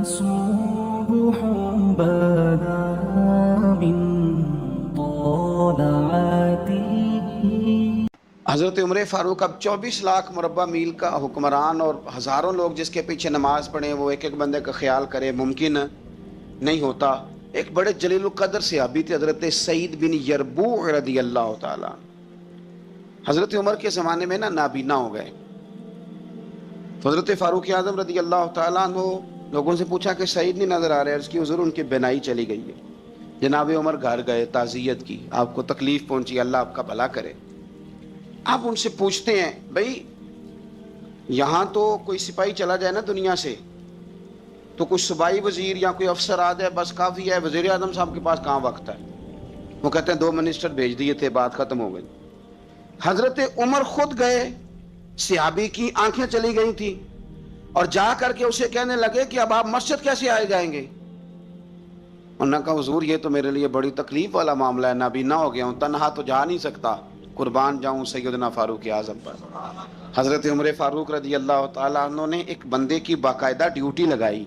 صبح بدا من طلعته. حضرت عمر فاروق اب 24 لاکھ مربع میل کا حکمران اور ہزاروں لوگ جس کے پیچھے نماز پڑھیں، وہ ایک ایک بندے کا خیال کرے، ممکن نہیں ہوتا. ایک بڑے جلیل القدر صحابی تھے حضرت سعید بن یربوع رضی اللہ تعالیٰ. حضرت عمر کے زمانے میں نابینا ہو گئے. تو حضرت فاروق اعظم رضی اللہ تعالیٰ عنہ لوگوں سے پوچھا کہ سعید نہیں نظر آ رہے. اس کی حضور ان کی بینائی چلی گئی ہے. جناب عمر گھر گئے، تعزیت کی، آپ کو تکلیف پہنچی، اللہ آپ کا بھلا کرے. آپ ان سے پوچھتے ہیں بھائی یہاں تو کوئی سپاہی چلا جائے نا دنیا سے تو کوئی صوبائی وزیر یا کوئی افسر آ جائے بس کافی ہے، وزیر اعظم صاحب کے پاس کہاں وقت ہے. وہ کہتے ہیں 2 منسٹر بھیج دیے تھے، بات ختم ہو گئی. حضرت عمر خود گئے، صحابی کی آنکھیں چلی گئی تھی، اور جا کر کے اسے کہنے لگے کہ اب آپ مسجد کیسے آئے جائیں گے. انہوں نے کہا حضور یہ تو میرے لیے بڑی تکلیف والا معاملہ ہے، نابینا ہو گیا ہوں، تنہا تو جا نہیں سکتا، قربان جاؤں سیدنا فاروق اعظم پر. حضرت عمر فاروق رضی اللہ تعالیٰ عنہ نے ایک بندے کی باقاعدہ ڈیوٹی لگائی.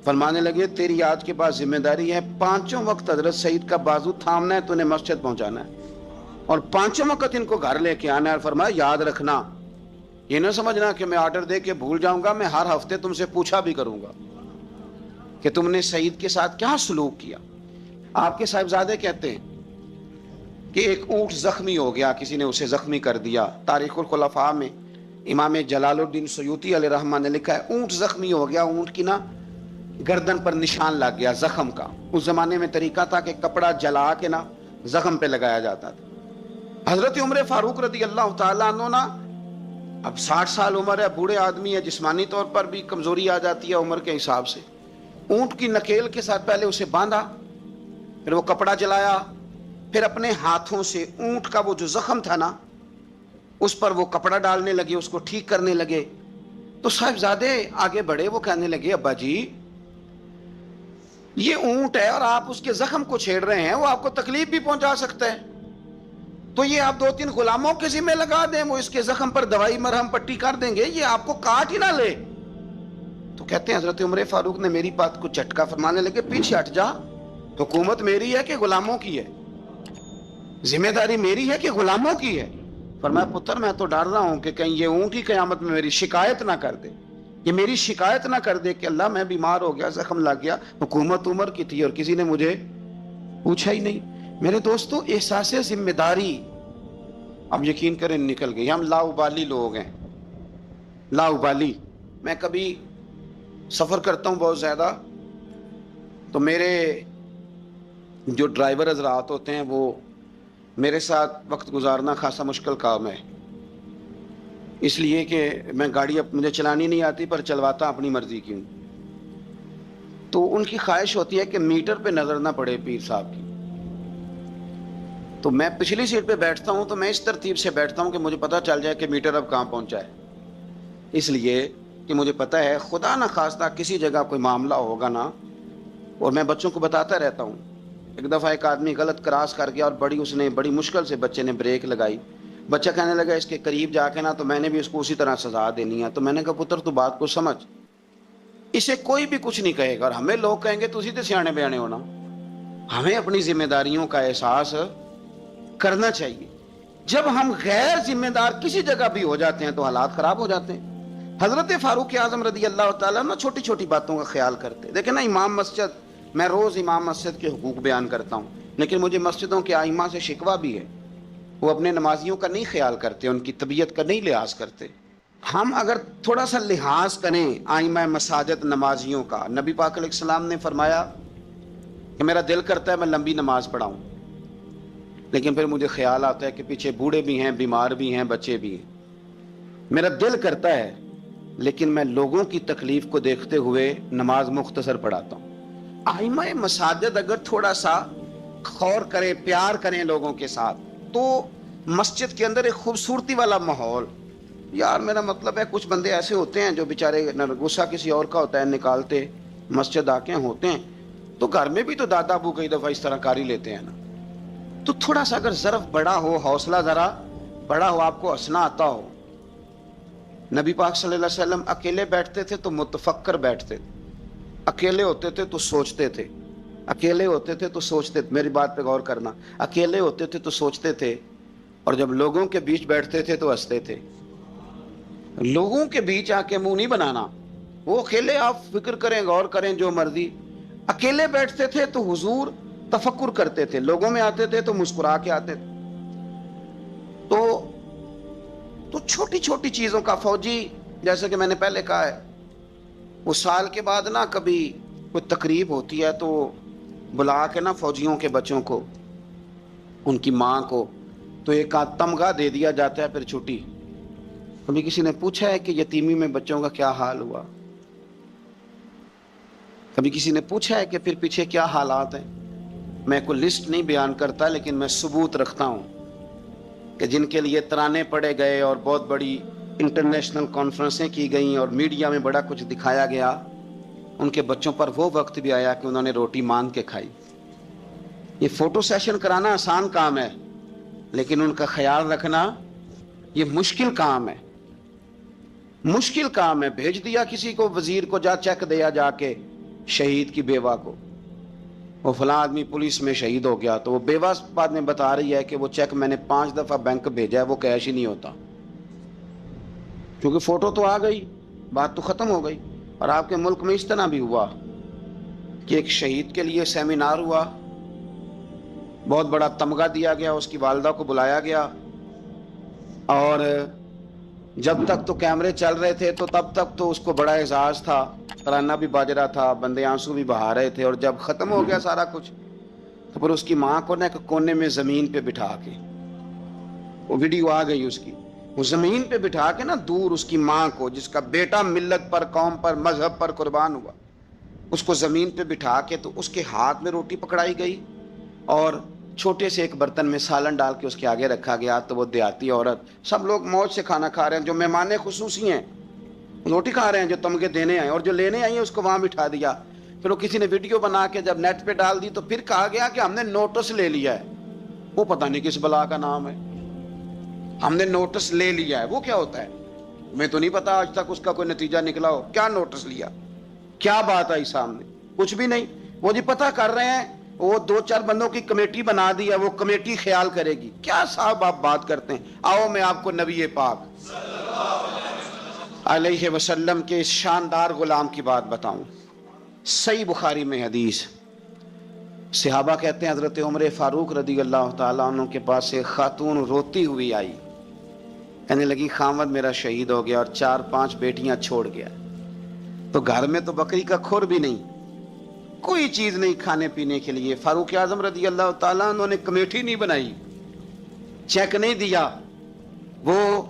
فرمانے لگے تیری آج کے بعد ذمہ داری ہے 5 وقت حضرت سعید کا بازو تھامنا ہے، تو انہیں مسجد پہنچانا ہے، اور 5 وقت ان کو گھر لے کے آنا ہے. اور فرمایا یاد رکھنا، یہ نہ سمجھنا کہ میں آرڈر دے کے بھول جاؤں گا، میں ہر ہفتے تم سے پوچھا بھی کروں گا کہ تم نے سعید کے ساتھ کیا سلوک کیا. آپ کے صاحبزادے کہتے ہیں کہ ایک اونٹ زخمی ہو گیا، کسی نے اسے زخمی کر دیا. تاریخ الخلفاء میں امام جلال الدین سیوطی علیہ رحمہ نے لکھا ہے اونٹ زخمی ہو گیا، اونٹ کی گردن پر نشان لگ گیا زخم کا. اس زمانے میں طریقہ تھا کہ کپڑا جلا کے زخم پہ لگایا جاتا تھا. حضرت عمر فاروق رضی اللہ تعالیٰ عنہ اب 60 سال عمر ہے، بوڑھے آدمی ہے، جسمانی طور پر بھی کمزوری آ جاتی ہے عمر کے حساب سے. اونٹ کی نکیل کے ساتھ پہلے اسے باندھا، پھر وہ کپڑا جلایا، پھر اپنے ہاتھوں سے اونٹ کا وہ جو زخم تھا اس پر وہ کپڑا ڈالنے لگے، اس کو ٹھیک کرنے لگے. تو صاحبزادے آگے بڑھے، وہ کہنے لگے ابا جی یہ اونٹ ہے اور آپ اس کے زخم کو چھیڑ رہے ہیں، وہ آپ کو تکلیف بھی پہنچا سکتا ہے، تو یہ آپ 2-3 غلاموں کے ذمہ لگا دیں، وہ اس کے زخم پر دوائی مرہم پٹی کر دیں گے، یہ آپ کو کاٹ ہی نہ لے. تو کہتے ہیں حضرت عمر فاروق نے میری بات کو جھٹکا، فرمانے لگے پیچھے ہٹ جا، حکومت میری ہے کہ غلاموں کی ہے، ذمہ داری میری ہے کہ غلاموں کی ہے. فرمایا پتر میں تو ڈر رہا ہوں کہ کہیں یہ اونٹ ہی قیامت میں میری شکایت نہ کر دے، یہ میری شکایت نہ کر دے کہ اللہ میں بیمار ہو گیا، زخم لگ گیا، حکومت عمر کی تھی اور کسی نے مجھے پوچھا ہی نہیں. میرے دوستو احساس ذمہ داری اب یقین کریں نکل گئی. ہم لاؤبالی لوگ ہیں، لاؤبالی. میں کبھی سفر کرتا ہوں بہت زیادہ، تو میرے جو ڈرائیور حضرات ہوتے ہیں وہ میرے ساتھ وقت گزارنا خاصا مشکل کام ہے، اس لیے کہ میں گاڑی اب مجھے چلانی نہیں آتی پر چلواتا اپنی مرضی کی ہوں. تو ان کی خواہش ہوتی ہے کہ میٹر پہ نظر نہ پڑے پیر صاحب کی. تو میں پچھلی سیٹ پہ بیٹھتا ہوں تو میں اس ترتیب سے بیٹھتا ہوں کہ مجھے پتہ چل جائے کہ میٹر اب کہاں پہنچا ہے، اس لیے کہ مجھے پتہ ہے خدا نہ خواستہ کسی جگہ کوئی معاملہ ہوگا اور میں بچوں کو بتاتا رہتا ہوں. ایک دفعہ ایک آدمی غلط کراس کر گیا اور بڑی مشکل سے بچے نے بریک لگائی. بچہ کہنے لگا اس کے قریب جا کے تو میں نے بھی اس کو اسی طرح سزا دینی ہے. تو میں نے کہا پتر تو بات کو سمجھ، اسے کوئی بھی کچھ نہیں کہے گا، اور ہمیں لوگ کہیں گے تو اسی تے سیانے بیانے ہونا. ہمیں اپنی ذمہ داریوں کا احساس کرنا چاہیے. جب ہم غیر ذمہ دار کسی جگہ بھی ہو جاتے ہیں تو حالات خراب ہو جاتے ہیں. حضرت فاروق اعظم رضی اللہ تعالیٰ چھوٹی چھوٹی باتوں کا خیال کرتے. دیکھیں امام مسجد، میں روز امام مسجد کے حقوق بیان کرتا ہوں، لیکن مجھے مسجدوں کے ائمہ سے شکوہ بھی ہے، وہ اپنے نمازیوں کا نہیں خیال کرتے، ان کی طبیعت کا نہیں لحاظ کرتے. ہم اگر تھوڑا سا لحاظ کریں ائمہ مساجد نمازیوں کا. نبی پاک علیہ السلام نے فرمایا کہ میرا دل کرتا ہے میں لمبی نماز پڑھاؤں، لیکن پھر مجھے خیال آتا ہے کہ پیچھے بوڑھے بھی ہیں، بیمار بھی ہیں، بچے بھی ہیں. میرا دل کرتا ہے لیکن میں لوگوں کی تکلیف کو دیکھتے ہوئے نماز مختصر پڑھاتا ہوں. ائمہ مساجد اگر تھوڑا سا غور کریں، پیار کریں لوگوں کے ساتھ، تو مسجد کے اندر ایک خوبصورتی والا ماحول. یار میرا مطلب ہے کچھ بندے ایسے ہوتے ہیں جو بیچارے غصہ کسی اور کا ہوتا ہے نکالتے مسجد آ کے ہوتے ہیں، تو گھر میں بھی تو دادا ابو کئی دفعہ اس طرح کاری لیتے ہیں تو تھوڑا سا اگر ظرف بڑا ہو، حوصلہ ذرا بڑا ہو، آپ کو ہنسنا آتا ہو. نبی پاک صلی اللہ علیہ وسلم اکیلے بیٹھتے تھے تو متفکر بیٹھتے تھے. اکیلے ہوتے تھے تو سوچتے تھے، اکیلے ہوتے تھے تو سوچتے تھے، میری بات پہ غور کرنا، اکیلے ہوتے تھے تو سوچتے تھے، اور جب لوگوں کے بیچ بیٹھتے تھے تو ہنستے تھے۔ لوگوں کے بیچ آ کے منہ نہیں بنانا، وہ اکیلے آپ فکر کریں، غور کریں جو مرضی۔ اکیلے بیٹھتے تھے تو حضور تفکر کرتے تھے، لوگوں میں آتے تھے تو مسکرا کے آتے تھے۔ تو چھوٹی چھوٹی چیزوں کا فوجی، جیسے کہ میں نے پہلے کہا ہے، وہ سال کے بعد نا کبھی کوئی تقریب ہوتی ہے تو بلا کے نا فوجیوں کے بچوں کو، ان کی ماں کو، تو ایک آدھ تمغہ دے دیا جاتا ہے پھر چھٹی۔ کبھی کسی نے پوچھا ہے کہ یتیمی میں بچوں کا کیا حال ہوا؟ کبھی کسی نے پوچھا ہے کہ پھر پیچھے کیا حالات ہیں؟ میں کوئی لسٹ نہیں بیان کرتا، لیکن میں ثبوت رکھتا ہوں کہ جن کے لیے ترانے پڑے گئے اور بہت بڑی انٹرنیشنل کانفرنسیں کی گئیں اور میڈیا میں بڑا کچھ دکھایا گیا، ان کے بچوں پر وہ وقت بھی آیا کہ انہوں نے روٹی مانگ کے کھائی۔ یہ فوٹو سیشن کرانا آسان کام ہے، لیکن ان کا خیال رکھنا یہ مشکل کام ہے، مشکل کام ہے۔ بھیج دیا کسی کو، وزیر کو، جا چیک دیا جا کے شہید کی بیوہ کو، وہ فلاں آدمی پولیس میں شہید ہو گیا، تو وہ بیوہ بعد میں بتا رہی ہے کہ وہ چیک میں نے 5 دفعہ بینک بھیجا ہے، وہ کیش ہی نہیں ہوتا، کیونکہ فوٹو تو آ گئی، بات تو ختم ہو گئی۔ اور آپ کے ملک میں اس طرح بھی ہوا کہ ایک شہید کے لیے سیمینار ہوا، بہت بڑا تمغہ دیا گیا، اس کی والدہ کو بلایا گیا، اور جب تک تو کیمرے چل رہے تھے تو تب تک تو اس کو بڑا اعزاز تھا، ترانہ بھی باج رہا تھا، بندے آنسو بھی بہا رہے تھے، اور جب ختم ہو گیا سارا کچھ تو پھر اس کی ماں کو نا ایک کونے میں زمین پہ بٹھا کے، وہ ویڈیو آ گئی اس کی، وہ زمین پہ بٹھا کے نا دور اس کی ماں کو، جس کا بیٹا ملت پر، قوم پر، مذہب پر قربان ہوا، اس کو زمین پہ بٹھا کے تو اس کے ہاتھ میں روٹی پکڑائی گئی اور چھوٹے سے ایک برتن میں سالن ڈال کے اس کے آگے رکھا گیا۔ تو وہ دیہاتی عورت، سب لوگ موج سے کھانا کھا رہے ہیں، جو مہمان خصوصی ہیں روٹی کھا رہے ہیں، جو تمغے دینے آئے، اور جو لینے آئی ہیں اس کو وہاں بٹھا دیا۔ پھر وہ کسی نے ویڈیو بنا کے جب نیٹ پہ ڈال دی تو پھر کہا گیا کہ ہم نے نوٹس لے لیا ہے۔ وہ پتہ نہیں کس بلا کا نام ہے، ہم نے نوٹس لے لیا ہے، وہ کیا ہوتا ہے؟ میں تو نہیں پتا آج تک اس کا کوئی نتیجہ نکلا ہو۔ کیا نوٹس لیا؟ کیا بات آئی سامنے؟ کچھ بھی نہیں۔ وہ جی پتہ کر رہے ہیں، وہ 2-4 بندوں کی کمیٹی بنا دی ہے، وہ کمیٹی خیال کرے گی۔ کیا صاحب آپ بات کرتے ہیں؟ آؤ میں آپ کو نبی پاک علیہ وسلم کے اس شاندار غلام کی بات بتاؤں۔ صحیح بخاری میں حدیث، صحابہ کہتے ہیں حضرت عمر فاروق رضی اللہ تعالیٰ عنہ کے پاس ایک خاتون روتی ہوئی آئی، کہنے لگی خامد میرا شہید ہو گیا اور 4-5 بیٹیاں چھوڑ گیا، تو گھر میں تو بکری کا کھر بھی نہیں، کوئی چیز نہیں کھانے پینے کے لیے۔ فاروق اعظم رضی اللہ تعالیٰ عنہ نے کمیٹی نہیں بنائی، چیک نہیں دیا، وہ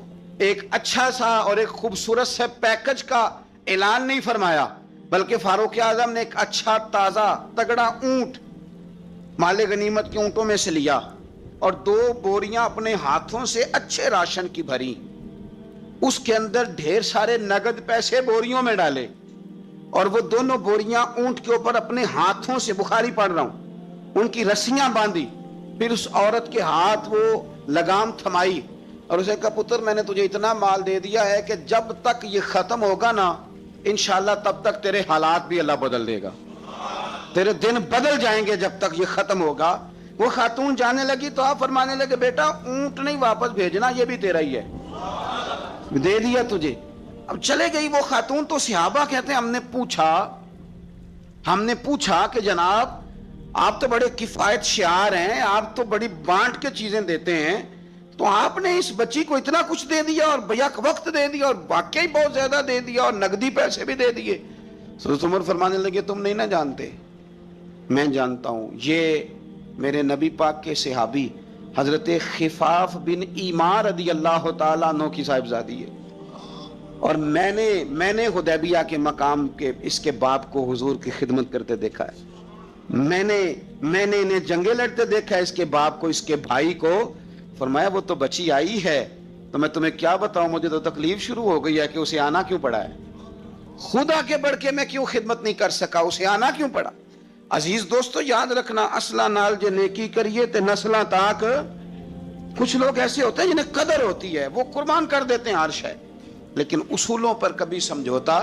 ایک اچھا سا اور ایک خوبصورت سے پیکج کا اعلان نہیں فرمایا، بلکہ فاروق اعظم نے ایک اچھا تازہ تگڑا اونٹ مال غنیمت کے اونٹوں میں سے لیا اور 2 بوریاں اپنے ہاتھوں سے اچھے راشن کی بھری، اس کے اندر ڈھیر سارے نگد پیسے بوریوں میں ڈالے، اور وہ دونوں بوریاں اونٹ کے اوپر اپنے ہاتھوں سے، بخاری پڑھ رہا ہوں، ان کی رسیاں باندھی، پھر اس عورت کے ہاتھ وہ لگام تھمائی اور اسے کہا پتر میں نے تجھے اتنا مال دے دیا ہے کہ جب تک یہ ختم ہوگا نا انشاءاللہ تب تک تیرے حالات بھی اللہ بدل دے گا، تیرے دن بدل جائیں گے جب تک یہ ختم ہوگا۔ وہ خاتون جانے لگی تو آپ فرمانے لگے بیٹا اونٹ نہیں واپس بھیجنا، یہ بھی تیرا ہی ہے، دے دیا تجھے۔ اب چلے گئی وہ خاتون، تو صحابہ کہتے ہیں ہم نے پوچھا کہ جناب آپ تو بڑے کفایت شعار ہیں، آپ تو بڑی بانٹ کے چیزیں دیتے ہیں، تو آپ نے اس بچی کو اتنا کچھ دے دیا اور بیک وقت دے دیا اور واقعی بہت زیادہ دے دیا اور نقدی پیسے بھی دے دیے۔ حضرت عمر فرمانے لگے تم نہیں نہ جانتے، میں جانتا ہوں، یہ میرے نبی پاک کے صحابی حضرت خفاف بن ایمار رضی اللہ تعالیٰ عنہ کی صاحبزادی ہے، اور میں نے حدیبیہ کے مقام کے اس کے باپ کو حضور کی خدمت کرتے دیکھا ہے، میں نے انہیں جنگیں لڑتے دیکھا ہے، اس کے باپ کو، اس کے بھائی کو۔ فرمایا وہ تو بچی آئی ہے تو میں تمہیں کیا بتاؤں، مجھے تو تکلیف شروع ہو گئی ہے کہ اسے آنا کیوں پڑا ہے، خدا کے بڑھ کے میں کیوں خدمت نہیں کر سکا، اسے آنا کیوں پڑا۔ عزیز دوستو یاد رکھنا، اصلہ نال جے نیکی کریے تے نسلاں تاک، کچھ لوگ ایسے ہوتے ہیں جنہیں قدر ہوتی ہے، وہ قربان کر دیتے ہیں ہر شے، لیکن اصولوں پر کبھی سمجھوتا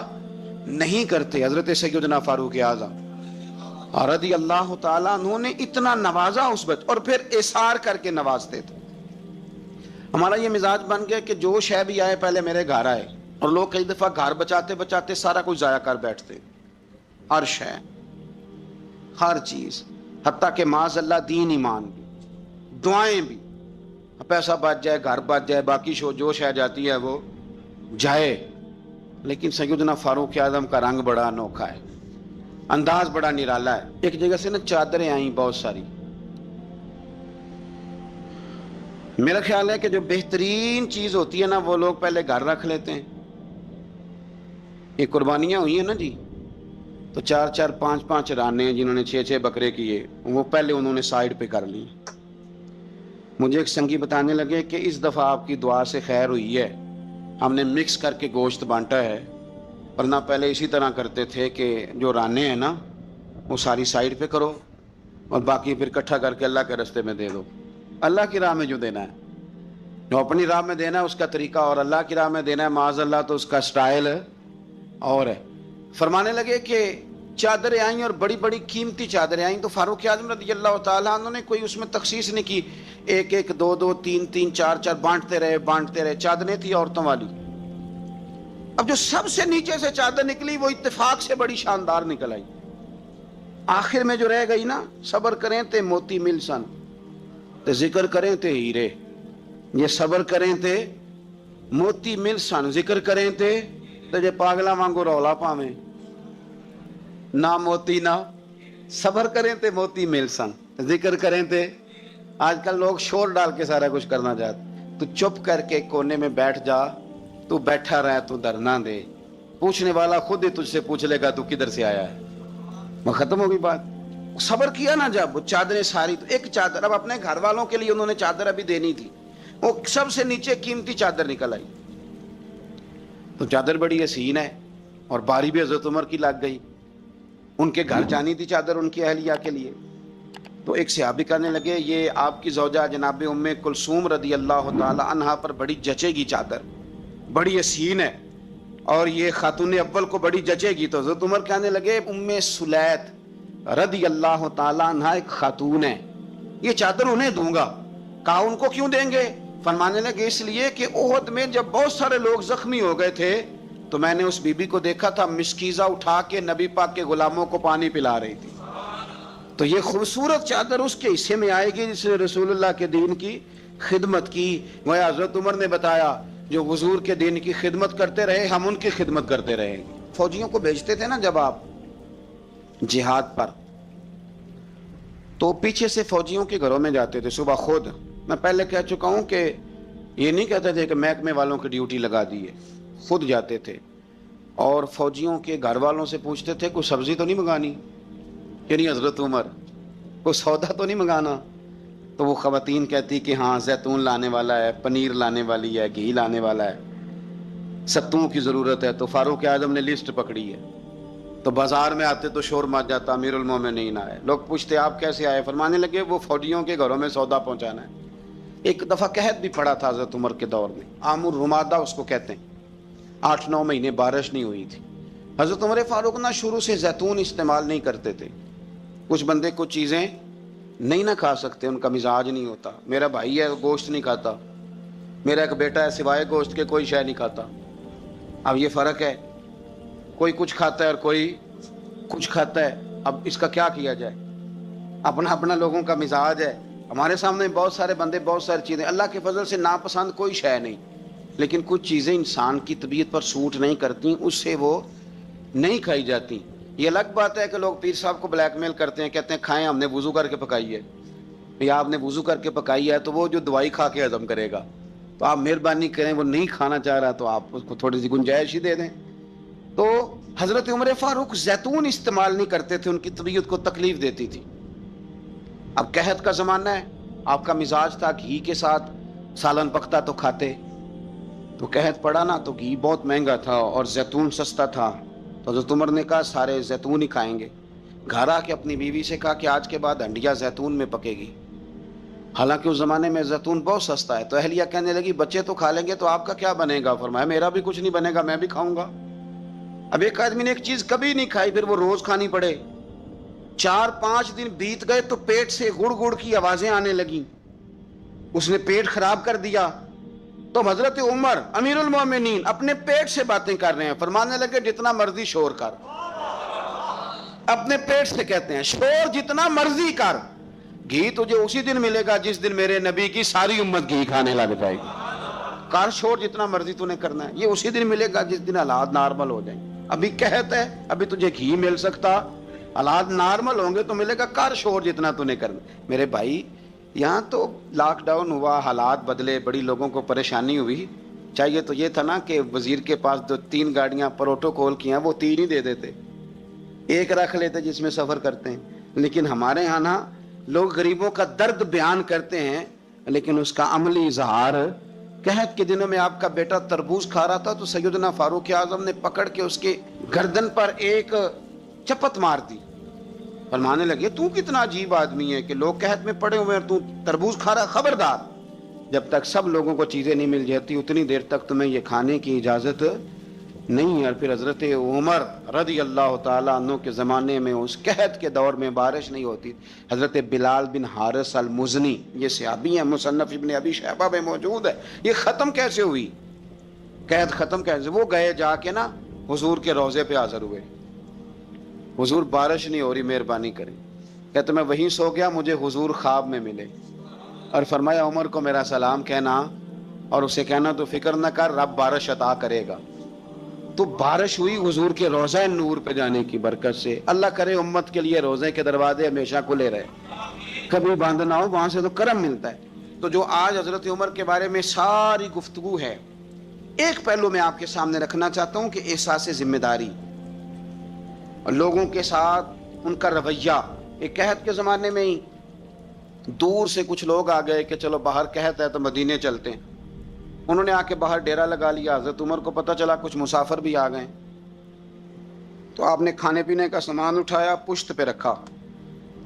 نہیں کرتے. حضرت سیدنا فاروق اعظم رضی اللہ تعالیٰ عنہ نے اتنا نوازا اس بچے، اور پھر اثار کر کے نوازتے تھے. ہمارا یہ مزاج بن گیا کہ جو شے بھی آئے پہلے میرے گھر آئے، اور لوگ کئی دفعہ گھر بچاتے بچاتے سارا کچھ ضائع کر بیٹھتے. ہر شے، ہر چیز، حتیٰ کہ معاذ اللہ دین ایمان بھی، دعائیں بھی. پیسہ بچ جائے، گھر بچ جائے، باقی جو شے جاتی ہے وہ جائے. لیکن سیدنا فاروق اعظم کا رنگ بڑا انوکھا ہے، انداز بڑا نرالا ہے. ایک جگہ سے نا چادریں آئیں بہت ساری. میرا خیال ہے کہ جو بہترین چیز ہوتی ہے نا وہ لوگ پہلے گھر رکھ لیتے ہیں. یہ قربانیاں ہوئی ہیں نا جی، تو 4 5 رانے جنہوں نے 6 بکرے کیے وہ پہلے انہوں نے سائیڈ پہ کر لی. مجھے ایک سنگی بتانے لگے کہ اس دفعہ آپ کی دعا سے خیر ہوئی ہے، ہم نے مکس کر کے گوشت بانٹا ہے، ورنہ پہلے اسی طرح کرتے تھے کہ جو رانے ہیں نا وہ ساری سائیڈ پہ کرو اور باقی پھر اکٹھا کر کے اللہ کے راستے میں دے دو. اللہ کی راہ میں جو دینا ہے، جو اپنی راہ میں دینا ہے اس کا طریقہ، اور اللہ کی راہ میں دینا ہے معاذ اللہ تو اس کا سٹائل اور ہے. فرمانے لگے کہ چادریں آئیں اور بڑی بڑی قیمتی چادریں آئیں، تو فاروق اعظم رضی اللہ تعالیٰ عنہ نے کوئی اس میں تخصیص نہیں کی، 1 2 2 3 3 4 4 بانٹتے رہے. چادریں تھی عورتوں والی. اب جو سب سے نیچے سے چادر نکلی وہ اتفاق سے بڑی شاندار نکل آئی. آخر میں جو رہ گئی نا، صبر کریں تے موتی مل سن تے ذکر کریں تے ہیرے. یہ صبر کریں تے موتی مل سن، ذکر کریں تے جے پاگلا وانگو رولا پاویں، نہ موتی نہ صبر کریں تے موتی مل سن، ذکر کریں تے. آج کل لوگ شور ڈال کے سارا کچھ کرنا چاہتے. تو چپ کر کے کونے میں بیٹھ جا، تو بیٹھا رہ، تو ڈرنا دے. پوچھنے والا خود ہی تجھ سے پوچھ لے گا تو کدھر سے آیا ہے. وہ ختم ہو گئی بات. صبر کیا نا جب وہ چادریں ساری، تو ایک چادر اب اپنے گھر والوں کے لیے انہوں نے چادر ابھی دینی تھی، وہ سب سے نیچے قیمتی چادر نکل آئی. تو چادر بڑی حسین ہے اور باری بھی حضرت عمر کی لگ گئی. ان کے گھر جانی تھی چادر ان کی اہلیہ کے لیے. تو ایک صحابی کہنے لگے یہ آپ کی زوجہ جناب ام کلثوم رضی اللہ تعالی عنہا پر بڑی جچے گی چادر، بڑی حسین ہے، اور یہ خاتون اول کو بڑی جچے گی. تو حضرت عمر کہنے لگے ام سلیت رضی اللہ تعالی عنہا ایک خاتون ہے، یہ چادر انہیں دوں گا. کہا ان کو کیوں دیں گے؟ فرمانے لگے اس لیے کہ احد میں جب بہت سارے لوگ زخمی ہو گئے تھے تو میں نے اس بی بی کو دیکھا تھا مسکیزہ اٹھا کے نبی پاک کے غلاموں کو پانی پلا رہی تھی. تو یہ خوبصورت چادر اس کے حصے میں آئے گی جس نے رسول اللہ کے دین کی خدمت کی. وہ حضرت عمر نے بتایا جو حضور کے دین کی خدمت کرتے رہے ہم ان کی خدمت کرتے رہے. فوجیوں کو بھیجتے تھے نا جب آپ جہاد پر، تو پیچھے سے فوجیوں کے گھروں میں جاتے تھے صبح خود. میں پہلے کہہ چکا ہوں کہ یہ نہیں کہتے تھے کہ محکمے والوں کی ڈیوٹی لگا دی ہے، خود جاتے تھے اور فوجیوں کے گھر والوں سے پوچھتے تھے کوئی سبزی تو نہیں منگانی، یعنی حضرت عمر کوئی سودا تو نہیں منگانا. تو وہ خواتین کہتی کہ ہاں زیتون لانے والا ہے، پنیر لانے والی ہے، گھی لانے والا ہے، ستوں کی ضرورت ہے. تو فاروق اعظم نے لسٹ پکڑی ہے. تو بازار میں آتے تو شور مچ جاتا، امیر المومنین آئے. لوگ پوچھتے آپ کیسے آئے؟ فرمانے لگے وہ فوجیوں کے گھروں میں سودا پہنچانا ہے. ایک دفعہ قحط بھی پڑا تھا حضرت عمر کے دور میں، عام الرمادہ اس کو کہتے ہیں. 8 9 مہینے بارش نہیں ہوئی تھی. حضرت عمر فاروق نہ شروع سے زیتون استعمال نہیں کرتے تھے. کچھ بندے کچھ چیزیں نہیں نہ کھا سکتے، ان کا مزاج نہیں ہوتا. میرا بھائی ہے گوشت نہیں کھاتا، میرا ایک بیٹا ہے سوائے گوشت کے کوئی شے نہیں کھاتا. اب یہ فرق ہے، کوئی کچھ کھاتا ہے اور کوئی کچھ کھاتا ہے. اب اس کا کیا کیا جائے؟ اپنا اپنا لوگوں کا مزاج ہے. ہمارے سامنے بہت سارے بندے بہت ساری چیزیں، اللہ کے فضل سے ناپسند کوئی شے نہیں، لیکن کچھ چیزیں انسان کی طبیعت پر سوٹ نہیں کرتی، اس سے وہ نہیں کھائی جاتی. یہ الگ بات ہے کہ لوگ پیر صاحب کو بلیک میل کرتے ہیں، کہتے ہیں کھائیں، ہم نے وضو کر کے پکائی ہے. یا آپ نے وضو کر کے پکائی ہے تو وہ جو دوائی کھا کے ہضم کرے گا، تو آپ مہربانی کریں، وہ نہیں کھانا چاہ رہا تو آپ اس کو تھوڑی سی گنجائش ہی دے دیں. تو حضرت عمر فاروق زیتون استعمال نہیں کرتے تھے، ان کی طبیعت کو تکلیف دیتی تھی. اب قحط کا زمانہ ہے، آپ کا مزاج تھا گھی کے ساتھ سالن پکتا تو کھاتے. تو قحط پڑا نا تو گھی بہت مہنگا تھا اور زیتون سستا تھا. تو حضرت عمر نے کہا سارے زیتون ہی کھائیں گے. گھر آ کے اپنی بیوی سے کہا کہ آج کے بعد ہنڈیا زیتون میں پکے گی. حالانکہ اس زمانے میں زیتون بہت سستا ہے. تو اہلیہ کہنے لگی بچے تو کھا لیں گے تو آپ کا کیا بنے گا؟ فرمایا میرا بھی کچھ نہیں بنے گا، میں بھی کھاؤں گا. اب ایک آدمی نے ایک چیز کبھی نہیں کھائی پھر وہ روز کھانی پڑے، 4-5 دن بیت گئے تو پیٹ سے گڑ گڑ کی آوازیں آنے لگیں، اس نے پیٹ خراب کر دیا۔ تو حضرت عمر امیر المومنین اپنے پیٹ سے باتیں کر رہے ہیں، فرمانے لگے جتنا مرضی شور کر، اپنے پیٹ سے کہتے ہیں شور جتنا مرضی کر، گھی تجھے اسی دن ملے گا جس دن میرے نبی کی ساری امت گھی کھانے لگ جائے گی، کر شور جتنا مرضی تو نے کرنا ہے، یہ اسی دن ملے گا جس دن حالات نارمل ہو جائیں۔ ابھی کہتا ہے ابھی تجھے گھی مل سکتا، حالات نارمل ہوں گے تو ملے گا، کر شور جتنا تو نے کرنا۔ میرے بھائی یہاں تو لاک ڈاؤن ہوا، حالات بدلے، بڑی لوگوں کو پریشانی ہوئی، چاہیے تو یہ تھا نا کہ وزیر کے پاس 2-3 گاڑیاں پروٹوکول کی ہیں وہ 3 ہی دے دیتے، ایک رکھ لیتے جس میں سفر کرتے ہیں۔ لیکن ہمارے ہاں نا لوگ غریبوں کا درد بیان کرتے ہیں لیکن اس کا عملی اظہار، قحط کے دنوں میں آپ کا بیٹا تربوز کھا رہا تھا تو سیدنا فاروق اعظم نے پکڑ کے اس کے گردن پر ایک چپت مار دی، فرمانے لگے تو کتنا عجیب آدمی ہے کہ لوگ قحط میں پڑے ہوئے ہیں تو تربوز کھا رہا، خبردار جب تک سب لوگوں کو چیزیں نہیں مل جاتی اتنی دیر تک تمہیں یہ کھانے کی اجازت نہیں ہے۔ اور پھر حضرت عمر رضی اللہ تعالیٰ عنہ کے زمانے میں اس قحط کے دور میں بارش نہیں ہوتی، حضرت بلال بن حارث المزنی، یہ صحابی ہیں، مصنف ابن ابی شیبہ میں موجود ہے، یہ ختم کیسے ہوئی قحط، ختم کیسے؟ وہ گئے جا کے نا حضور کے روضے پہ حاضر ہوئے، حضور بارش نہیں ہو رہی مہربانی کریں، کہتے میں وہیں سو گیا، مجھے حضور خواب میں ملے اور فرمایا عمر کو میرا سلام کہنا اور اسے کہنا تو فکر نہ کر رب بارش عطا کرے گا۔ تو بارش ہوئی حضور کے روضہ نور پہ جانے کی برکت سے۔ اللہ کرے امت کے لیے روضے کے دروازے ہمیشہ کھلے رہے، کبھی بند نہ ہو، وہاں سے تو کرم ملتا ہے۔ تو جو آج حضرت عمر کے بارے میں ساری گفتگو ہے، ایک پہلو میں آپ کے سامنے رکھنا چاہتا ہوں کہ احساس ذمہ داری اور لوگوں کے ساتھ ان کا رویہ۔ ایک قحط کے زمانے میں ہی دور سے کچھ لوگ آ گئے کہ چلو باہر قحط ہے تو مدینے چلتے ہیں، انہوں نے آ کے باہر ڈیرا لگا لیا، حضرت عمر کو پتہ چلا کچھ مسافر بھی آ گئے تو آپ نے کھانے پینے کا سامان اٹھایا، پشت پہ رکھا،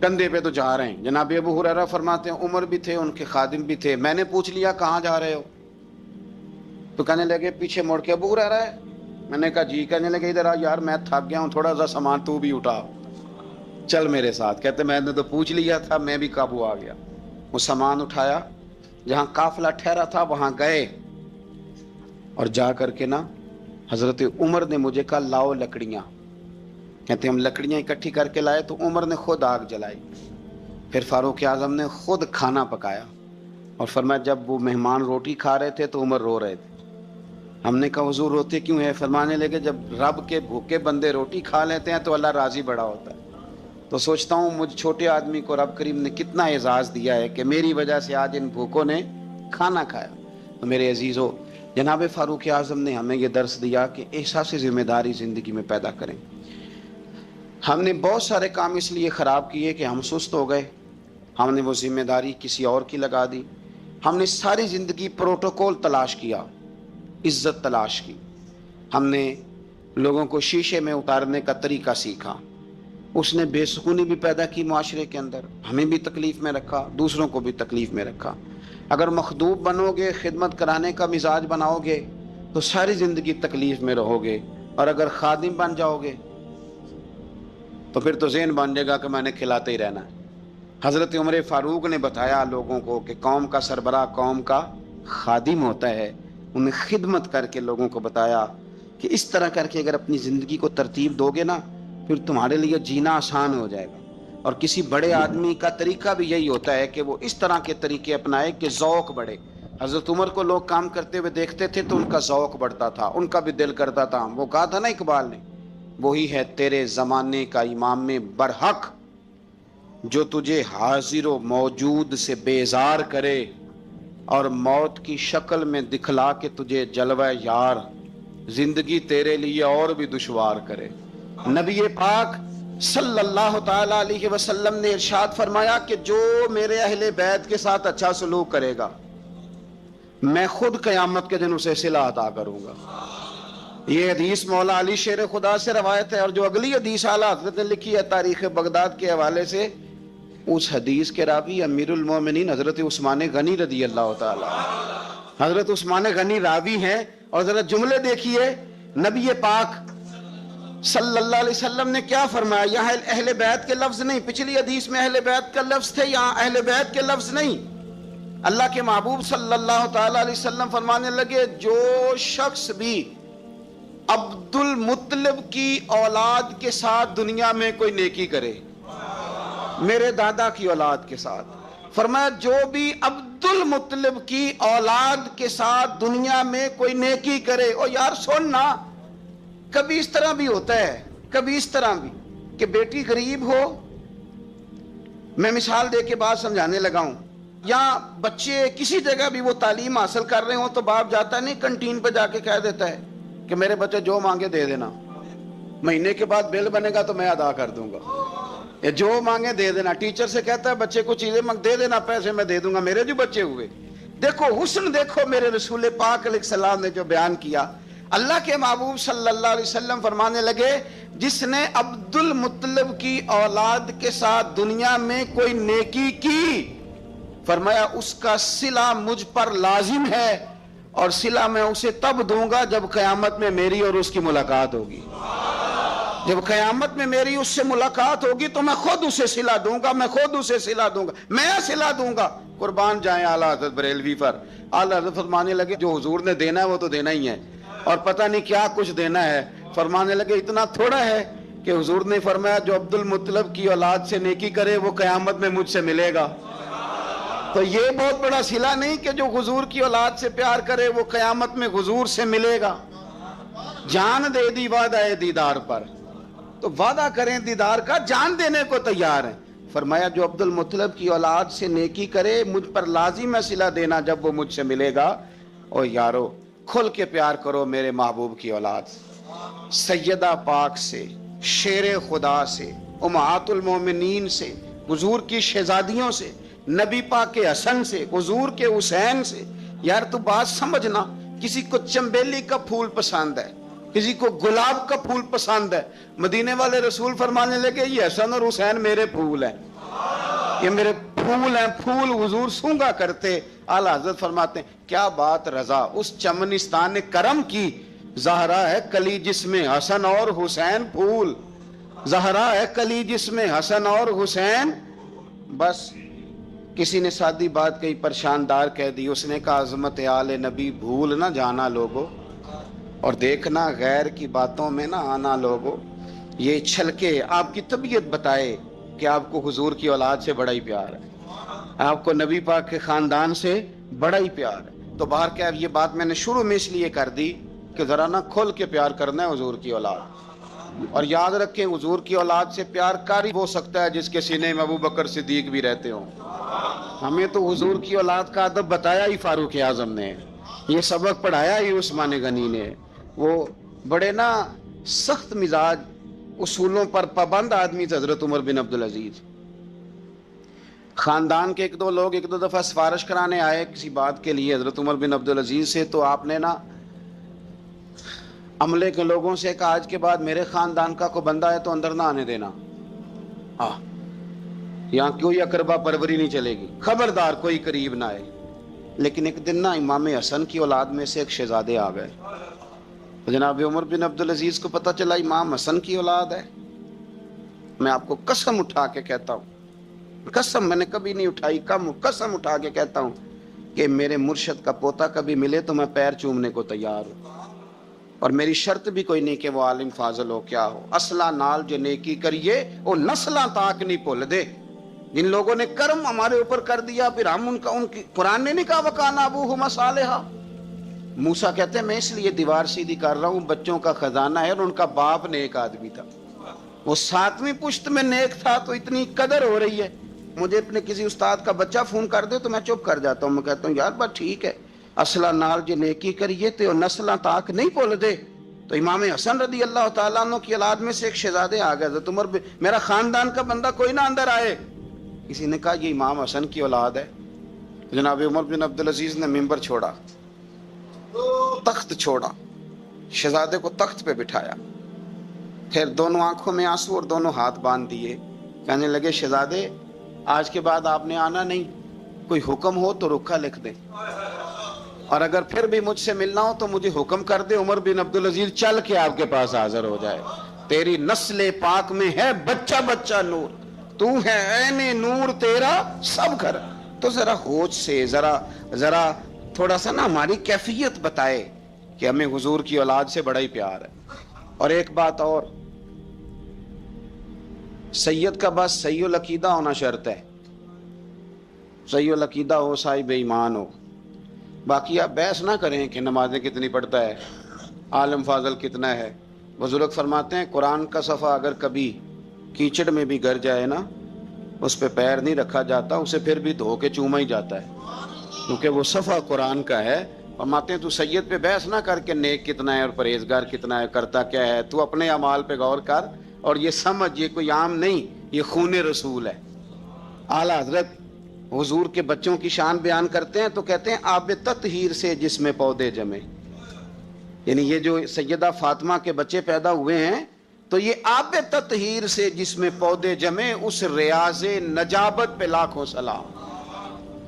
کندھے پہ تو جا رہے ہیں۔ جناب ابو ہریرہ فرماتے ہیں عمر بھی تھے، ان کے خادم بھی تھے، میں نے پوچھ لیا کہاں جا رہے ہو تو کہنے لگے پیچھے مڑ کے ابو ہریرہ ہے، میں نے کہا جی، کہنے لگے ادھر آ یار میں تھک گیا ہوں، تھوڑا سا سامان تو بھی اٹھا، چل میرے ساتھ۔ کہتے میں نے تو پوچھ لیا تھا، میں بھی قابو آ گیا، وہ سامان اٹھایا، جہاں قافلہ ٹھہرا تھا وہاں گئے اور جا کر کے نا حضرت عمر نے مجھے کہا لاؤ لکڑیاں، کہتے ہم لکڑیاں اکٹھی کر کے لائے تو عمر نے خود آگ جلائی، پھر فاروق اعظم نے خود کھانا پکایا اور فرمایا جب وہ مہمان روٹی کھا رہے تھے تو عمر رو رہے تھے۔ ہم نے کہا حضور روتے کیوں ہیں؟ فرمانے لگے جب رب کے بھوکے بندے روٹی کھا لیتے ہیں تو اللہ راضی بڑا ہوتا ہے۔ تو سوچتا ہوں مجھ چھوٹے آدمی کو رب کریم نے کتنا اعزاز دیا ہے کہ میری وجہ سے آج ان بھوکوں نے کھانا کھایا۔ تو میرے عزیزو، جناب فاروق اعظم نے ہمیں یہ درس دیا کہ احساس ذمہ داری زندگی میں پیدا کریں۔ ہم نے بہت سارے کام اس لیے خراب کیے کہ ہم سست ہو گئے، ہم نے وہ ذمہ داری کسی اور کی لگا دی، ہم نے ساری زندگی پروٹوکول تلاش کیا، عزت تلاش کی، ہم نے لوگوں کو شیشے میں اتارنے کا طریقہ سیکھا، اس نے بے سکونی بھی پیدا کی معاشرے کے اندر، ہمیں بھی تکلیف میں رکھا، دوسروں کو بھی تکلیف میں رکھا۔ اگر مخدوم بنو گے، خدمت کرانے کا مزاج بناؤ گے تو ساری زندگی تکلیف میں رہو گے، اور اگر خادم بن جاؤ گے تو پھر تو ذہن بن جائے گا کہ میں نے کھلاتے ہی رہنا ہے۔ حضرت عمر فاروق نے بتایا لوگوں کو کہ قوم کا سربراہ قوم کا خادم ہوتا ہے، انہیں خدمت کر کے لوگوں کو بتایا کہ اس طرح کر کے اگر اپنی زندگی کو ترتیب دو گے نا پھر تمہارے لیے جینا آسان ہو جائے گا۔ اور کسی بڑے آدمی کا طریقہ بھی یہی ہوتا ہے کہ وہ اس طرح کے طریقے اپنائے کہ ذوق بڑھے۔ حضرت عمر کو لوگ کام کرتے ہوئے دیکھتے تھے تو ان کا ذوق بڑھتا تھا، ان کا بھی دل کرتا تھا۔ وہ کہا تھا نا اقبال نے، وہی ہے تیرے زمانے کا امام برحق جو تجھے حاضر و موجود سے بیزار کرے اور موت کی شکل میں دکھلا کے تجھے جلوہ یار زندگی تیرے لیے اور بھی دشوار کرے۔ نبی پاک صلی اللہ تعالی علیہ وسلم نے ارشاد فرمایا کہ جو میرے اہل بیت کے ساتھ اچھا سلوک کرے گا میں خود قیامت کے دن اسے صلہ عطا کروں گا۔ یہ حدیث مولا علی شیر خدا سے روایت ہے، اور جو اگلی حدیث اعلیٰ حضرت نے لکھی ہے تاریخ بغداد کے حوالے سے، اس حدیث کے راوی امیر المومنین حضرت عثمان غنی رضی اللہ تعالی، حضرت عثمان غنی راوی ہیں۔ اور ذرا جملے دیکھیے، نبی پاک صلی اللہ علیہ وسلم نے کیا فرمایا؟ یہاں اہل بیت کے لفظ نہیں، پچھلی حدیث میں اہل بیت کا لفظ تھے، یہاں اہل بیت کے لفظ نہیں۔ اللہ کے محبوب صلی اللہ تعالی علیہ وسلم فرمانے لگے جو شخص بھی عبد المطلب کی اولاد کے ساتھ دنیا میں کوئی نیکی کرے، میرے دادا کی اولاد کے ساتھ، فرمایا جو بھی عبد المطلب کی اولاد کے ساتھ دنیا میں کوئی نیکی کرے۔ اور یار سننا، کبھی اس طرح بھی ہوتا ہے، کبھی اس طرح بھی کہ بیٹی غریب ہو، میں مثال دے کے بات سمجھانے لگا ہوں، یا بچے کسی جگہ بھی وہ تعلیم حاصل کر رہے ہوں تو باپ جاتا نہیں کنٹین پہ جا کے کہہ دیتا ہے کہ میرے بچے جو مانگے دے دینا، مہینے کے بعد بل بنے گا تو میں ادا کر دوں گا، یا جو مانگے دے دینا۔ ٹیچر سے کہتا ہے بچے کو چیزیں دے دینا، پیسے میں دے دوں گا، میرے جو بچے ہوئے۔ دیکھو حسن، دیکھو میرے رسول پاک علیہ السلام نے جو بیان کیا۔ اللہ کے محبوب صلی اللہ علیہ وسلم فرمانے لگے جس نے عبد المطلب کی اولاد کے ساتھ دنیا میں کوئی نیکی کی، فرمایا اس کا صلہ مجھ پر لازم ہے، اور صلہ میں اسے تب دوں گا جب قیامت میں میری اور اس کی ملاقات ہوگی۔ جب قیامت میں میری اس سے ملاقات ہوگی تو میں خود اسے صلہ دوں گا، میں خود اسے صلہ دوں گا، میں صلہ دوں گا۔ قربان جائیں اعلیٰ حضرت بریلوی پر۔ اعلیٰ حضرت فرمانے لگے جو حضور نے دینا ہے وہ تو دینا ہی ہے، اور پتہ نہیں کیا کچھ دینا ہے۔ فرمانے لگے اتنا تھوڑا ہے کہ حضور نے فرمایا جو عبد المطلب کی اولاد سے نیکی کرے وہ قیامت میں مجھ سے ملے گا۔ تو یہ بہت بڑا صلہ نہیں کہ جو حضور کی اولاد سے پیار کرے وہ قیامت میں حضور سے ملے گا۔ جان دے دی وعدہ دیدار پر، تو وعدہ کریں دیدار کا، جان دینے کو تیار ہیں۔ فرمایا جو عبد المطلب کی اولاد سے نیکی کرے مجھ پر لازم ہے صلہ دینا جب وہ مجھ سے ملے گا۔ اور یارو کھل کے پیار کرو میرے محبوب کی اولاد سے، سیدہ پاک سے، شیر خدا سے، امہات المومنین سے، حضور کی شہزادیوں سے، نبی پاک کے حسن سے، حضور کے حسین سے۔ یار تو بات سمجھنا، کسی کو چنبیلی کا پھول پسند ہے، کسی کو گلاب کا پھول پسند ہے، مدینے والے رسول فرمانے لگے یہ حسن اور حسین میرے پھول ہیں، یہ میرے پھول ہیں، پھول حضور سونگا کرتے۔ اعلیٰ حضرت فرماتے ہیں کیا بات رضا اس چمنستان کرم کی، زہرا ہے کلی جس میں حسن اور حسین پھول، زہرا ہے کلی جس میں حسن اور حسین۔ بس کسی نے سادی بات کہی، پریشاندار کہہ دی، اس نے کہا عظمت آل نبی بھول نہ جانا لوگو، اور دیکھنا غیر کی باتوں میں نہ آنا لوگو۔ یہ چھلکے آپ کی طبیعت بتائے کہ آپ کو حضور کی اولاد سے بڑا ہی پیار ہے، آپ کو نبی پاک کے خاندان سے بڑا ہی پیار ہے۔ تو باہر کیا یہ بات میں نے شروع میں اس لیے کر دی کہ ذرا نہ کھل کے پیار کرنا ہے حضور کی اولاد۔ اور یاد رکھیں حضور کی اولاد سے پیار کاری ہو سکتا ہے جس کے سینے میں ابو بکر صدیق بھی رہتے ہوں۔ ہمیں تو حضور کی اولاد کا ادب بتایا ہی فاروق اعظم نے، یہ سبق پڑھایا ہی عثمان غنی نے۔ وہ بڑے نا سخت مزاج، اصولوں پر پابند آدمی تھے حضرت عمر بن عبدالعزیز۔ خاندان کے ایک دو لوگ ایک دو دفعہ سفارش کرانے آئے کسی بات کے لیے حضرت عمر بن عبدالعزیز سے، تو آپ نے نا عملے کے لوگوں سے کہا آج کے بعد میرے خاندان کا کوئی بندہ ہے تو اندر نہ آنے دینا، یہاں کوئی اقربا پروری نہیں چلے گی، خبردار کوئی قریب نہ آئے۔ لیکن ایک دن نا امام حسن کی اولاد میں سے ایک شہزادے آ گئے، جناب عمر بن عبدالعزیز کو پتہ چلا امام حسن کی اولاد ہے۔ میں آپ کو قسم اٹھا کے کہتا ہوں، قسم میں نے کبھی نہیں اٹھائی، قسم اٹھا کے کہتا ہوں کہ میرے مرشد کا پوتا کبھی ملے تو میں پیر چومنے کو تیار ہوں، اور میری شرط بھی کوئی نہیں کہ وہ عالم فاضل ہو کیا ہو، اصلہ نال جو نیکی کریے وہ نسلاں تاک نہیں بھول دے۔ جن لوگوں نے کرم ہمارے اوپر کر دیا پھر ہم ان کی قرآن نے نہیں کہا وَكَانَ أَبُوهُمَا صَالِحًا۔ موسیٰ کہتے ہیں میں اس لیے دیوار سیدھی کر رہا ہوں، بچوں کا خزانہ ہے، اور ان کا باپ نیک آدمی تھا، وہ 7ویں پشت میں نیک تھا، تو اتنی قدر ہو رہی ہے۔ مجھے اپنے کسی استاد کا بچہ فون کر دے تو میں چپ کر جاتا ہوں، میں کہتا ہوں یار بات ٹھیک ہے، اصلہ نال جو نیکی کریے تو نسلاں تاک نہیں بھول دے۔ تو امام حسن رضی اللہ تعالیٰ عنہ کی اولاد میں سے ایک شہزادے آ گئے، حضرت عمر میرا خاندان کا بندہ کوئی نہ اندر آئے۔ کسی نے کہا یہ امام حسن کی اولاد ہے۔ جناب عمر بن عبدالعزیز نے ممبر چھوڑا، تخت چھوڑا، شہزادے کو تخت پہ بٹھایا، پھر دونوں آنکھوں میں آنسو اور دونوں ہاتھ باندھ دیے، کہنے لگے شہزادے آج کے بعد آپ نے آنا نہیں، کوئی حکم ہو تو رکھا لکھ دیں، اور اگر پھر بھی مجھ سے ملنا ہو تو مجھے حکم کر دے، عمر بن عبدالعزیز چل کے آپ کے پاس حاضر ہو جائے۔ تیری نسل پاک میں ہے بچہ بچہ نور، تو ہے عین نور تیرا سب گھر۔ تو ذرا ہوش سے ذرا تھوڑا سا نا ہماری کیفیت بتائے کہ ہمیں حضور کی اولاد سے بڑا ہی پیار ہے۔ اور ایک بات اور، سید کا بس صحیح العقیدہ ہونا شرط ہے، صحیح العقیدہ ہو، صاحب ایمان ہو۔ باقی آپ بحث نہ کریں کہ نمازیں کتنی پڑھتا ہے، عالم فاضل کتنا ہے۔ بزرگ فرماتے ہیں قرآن کا صفحہ اگر کبھی کیچڑ میں بھی گر جائے نا، اس پہ پیر نہیں رکھا جاتا، اسے پھر بھی دھو کے چوما ہی جاتا ہے، کیونکہ وہ صفحہ قرآن کا ہے۔ فرماتے ہیں تو سید پہ بحث نہ کر کے نیک کتنا ہے اور پرہیزگار کتنا ہے، کرتا کیا ہے، تو اپنے اعمال پہ غور کر اور یہ سمجھ، یہ کوئی عام نہیں، یہ خون رسول ہے۔ اعلیٰ حضرت حضور کے بچوں کی شان بیان کرتے ہیں تو کہتے ہیں آب تطہیر سے جس میں پودے جمے، یعنی یہ جو سیدہ فاطمہ کے بچے پیدا ہوئے ہیں تو یہ آب تطہیر سے جس میں پودے جمے، اس ریاض نجابت پہ لاکھوں سلام۔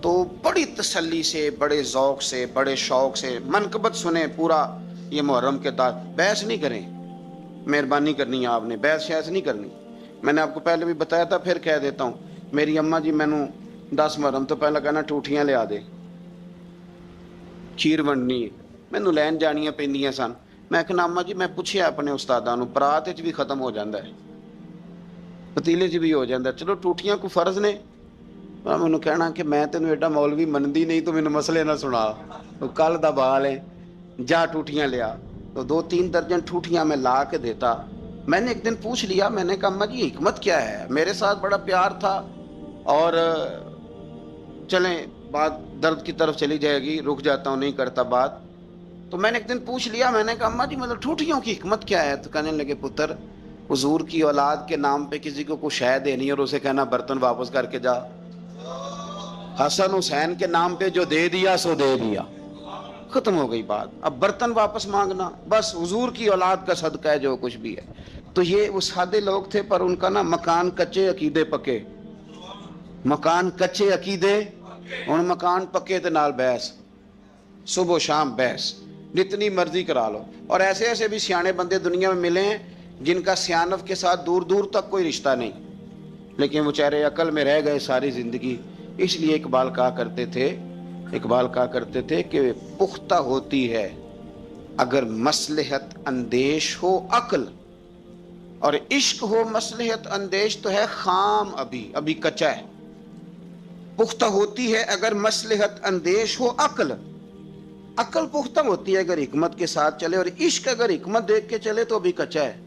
تو بڑی تسلی سے، بڑے ذوق سے، بڑے شوق سے منقبت سنیں پورا یہ محرم کے دار۔ بحث نہیں کریں، مہربانی کرنی ہے آپ نے، بحث شحث نہیں کرنی۔ میں نے آپ کو پہلے بھی بتایا تھا، پھر کہہ دیتا ہوں، میری اماں جی مینوں 10 محرم تو پہلا کہنا ٹوٹیاں لیا دے، کھیر ونڈنی ہے، مینوں لین جانیاں پیندیاں سن۔ میں کہنا اماں جی میں پوچھیا اپنے استاداں نوں، پرات وچ بھی ختم ہو جاندا ہے، پتیلے 'چ بھی ہو جاندا ہے، چلو ٹوٹیاں کو فرض نے۔ مینوں کہنا کہ میں تینوں ایڈا مولوی منندی نہیں، تو مینوں مسئلے نہ سنا، تو کل دا بال ہے، جا ٹوٹیاں لیا۔ تو 2-3 درجن ٹوٹیاں میں لا کے دیتا۔ میں نے ایک دن پوچھ لیا، میں نے کہا اماں جی حکمت کیا ہے، میرے ساتھ بڑا پیار تھا اور چلیں بات درد کی طرف چلی جائے گی، رک جاتا ہوں، نہیں کرتا بات۔ تو میں نے ایک دن پوچھ لیا، میں نے کہا اماں جی مطلب ٹوٹیوں کی حکمت کیا ہے؟ تو کہنے لگے پتر، حضور کی اولاد کے نام پہ کسی کو کوئی شے دینی اور اسے کہنا برتن واپس کر کے جا، حسن حسین کے نام پہ جو دے دیا سو دے دیا، ختم ہو گئی بات۔ اب برتن واپس مانگنا، بس حضور کی اولاد کا صدقہ ہے جو کچھ بھی ہے۔ تو یہ وہ سادے لوگ تھے، پر ان کا نا مکان کچے عقیدے پکے، مکان کچے عقیدے، ان مکان پکے تے نال بحث، صبح و شام بحث، جتنی مرضی کرا لو۔ اور ایسے ایسے بھی سیانے بندے دنیا میں ملے ہیں جن کا سیانف کے ساتھ دور دور تک کوئی رشتہ نہیں، لیکن وہ چہرے عقل میں رہ گئے ساری زندگی۔ اس لیے اقبال کہا کرتے تھے کہ پختہ ہوتی ہے اگر مصلحت اندیش ہو عقل، اور عشق ہو مصلحت اندیش تو ہے خام، ابھی کچا ہے۔ پختہ ہوتی ہے اگر مصلحت اندیش ہو عقل، عقل پختہ ہوتی ہے اگر حکمت کے ساتھ چلے، اور عشق اگر حکمت دیکھ کے چلے تو ابھی کچا ہے۔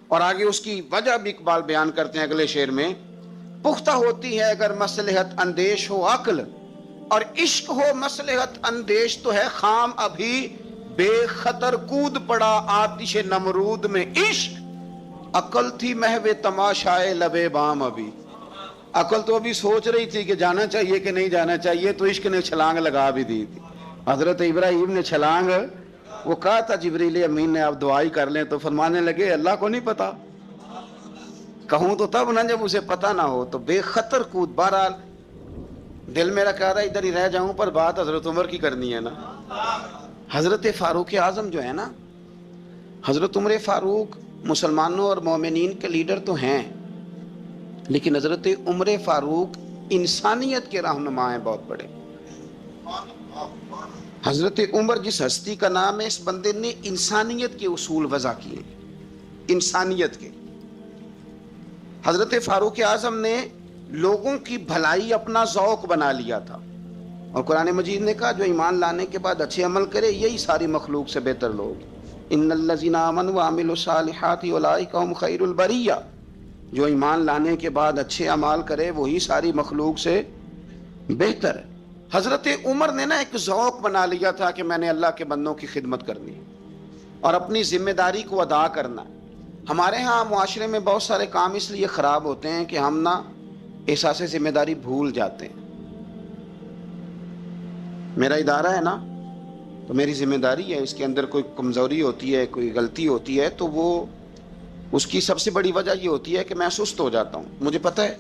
اور آگے اس کی وجہ بھی اقبال بیان کرتے ہیں اگلے شعر میں، پختہ ہوتی ہے اگر مصلحت اندیش ہو عقل، اور عشق ہو مصلحت اندیش تو ہے خام، ابھی بے خطر کود پڑا آتش نمرود میں عشق، عقل تھی محو تماشائے لبے بام، ابھی عقل تو ابھی سوچ رہی تھی کہ جانا چاہیے کہ نہیں جانا چاہیے، تو عشق نے چھلانگ لگا بھی دی تھی۔ حضرت ابراہیم نے چھلانگ، وہ کہا تھا جبریل امین نے آپ دعائی کر لیں، تو فرمانے لگے اللہ کو نہیں پتا، کہوں تو تب نہ جب اسے پتہ نہ ہو۔ تو بے خطر کود، بہرحال دل میرا کہہ رہا ہے ادھر ہی رہ جاؤں، پر بات حضرت عمر کی کرنی ہے نا۔ حضرت فاروق اعظم جو ہے نا، حضرت عمر فاروق مسلمانوں اور مومنین کے لیڈر تو ہیں، لیکن حضرت عمر فاروق انسانیت کے رہنما ہیں بہت بڑے۔ حضرت عمر جس ہستی کا نام ہے، اس بندے نے انسانیت کے اصول وضع کیے، انسانیت کے۔ حضرت فاروق اعظم نے لوگوں کی بھلائی اپنا ذوق بنا لیا تھا، اور قرآن مجید نے کہا جو ایمان لانے کے بعد اچھے عمل کرے یہی ساری مخلوق سے بہتر لوگ، ان الذین آمنوا وعملوا الصالحات اولئک هم خیر البریہ، جو ایمان لانے کے بعد اچھے اعمال کرے وہی ساری مخلوق سے بہتر ہے۔ حضرت عمر نے نا ایک ذوق بنا لیا تھا کہ میں نے اللہ کے بندوں کی خدمت کرنی اور اپنی ذمہ داری کو ادا کرنا۔ ہمارے ہاں معاشرے میں بہت سارے کام اس لیے خراب ہوتے ہیں کہ ہم نا احساس ذمہ داری بھول جاتے ہیں۔ میرا ادارہ ہے نا، تو میری ذمہ داری ہے، اس کے اندر کوئی کمزوری ہوتی ہے، کوئی غلطی ہوتی ہے، تو وہ اس کی سب سے بڑی وجہ یہ ہوتی ہے کہ میں سست ہو جاتا ہوں۔ مجھے پتہ ہے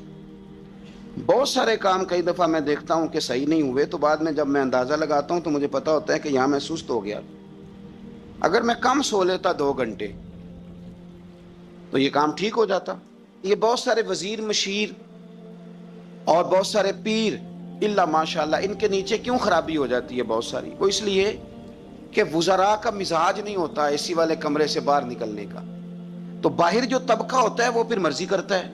بہت سارے کام کئی دفعہ میں دیکھتا ہوں کہ صحیح نہیں ہوئے، تو بعد میں جب میں اندازہ لگاتا ہوں تو مجھے پتہ ہوتا ہے کہ یہاں میں سست ہو گیا۔ اگر میں کم سو لیتا 2 گھنٹے تو یہ کام ٹھیک ہو جاتا. یہ بہت سارے وزیر مشیر اور بہت سارے پیر اللہ ماشاءاللہ ان کے نیچے کیوں خرابی ہو جاتی ہے بہت ساری؟ وہ اس لیے کہ وزراء کا مزاج نہیں ہوتا اے سی والے کمرے سے باہر نکلنے کا. تو باہر جو طبقہ ہوتا ہے وہ پھر مرضی کرتا ہے.